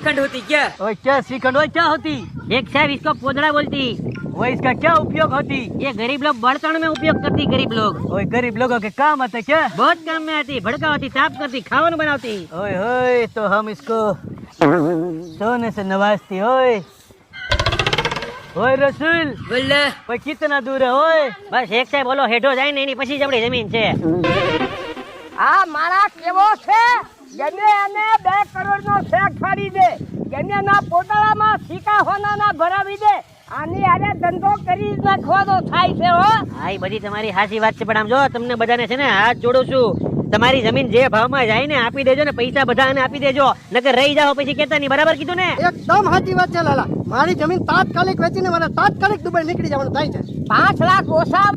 श्रीखंड होती क्या? ओए क्या श्रीखंड ओए क्या होती? एक साहब इसको पोदड़ा बोलती। ओए इसका क्या उपयोग होती? ये गरीब लोग बर्तन में उपयोग करती। गरीब लोग ओए गरीब लोगों के काम आते क्या? बहुत काम में आती। भड़का होती, साफ करती, खावन बनाती। ओए होए तो हम इसको सोने से नवाजती। ओए ओए रसूल बोला ओए कितना दूर है? ओए बस એક સાહેબ બોલો હેઠો જાય ને એની પછી જ આપણી જમીન છે। આ મારા કેવો છે ગમે એને 2 કરોડનો શેક ફાડી દે, ગમેના પોટલામાં સિક્કા હોનાના ભરાવી દે, આની આરે ધંધો કરી જ નાખવાનો થાય છે હો। હા એ બધી તમારી સાચી વાત છે, પણ આમ જો તમને બધાને છે ને હાથ જોડું છું, તમારી જમીન જે ભાવમાં જાય ને આપી દેજો ને, પૈસા બધાને આપી દેજો, નકર રહી જાઓ પછી કેતા નહીં। બરાબર કીધું ને? એકદમ સાચી વાત છે લાલા, મારી જમીન તાત્કાલિક વેચીને મારે તાત્કાલિક દુબઈ નીકળી જવાનું થાય છે। 5 લાખ ઓછા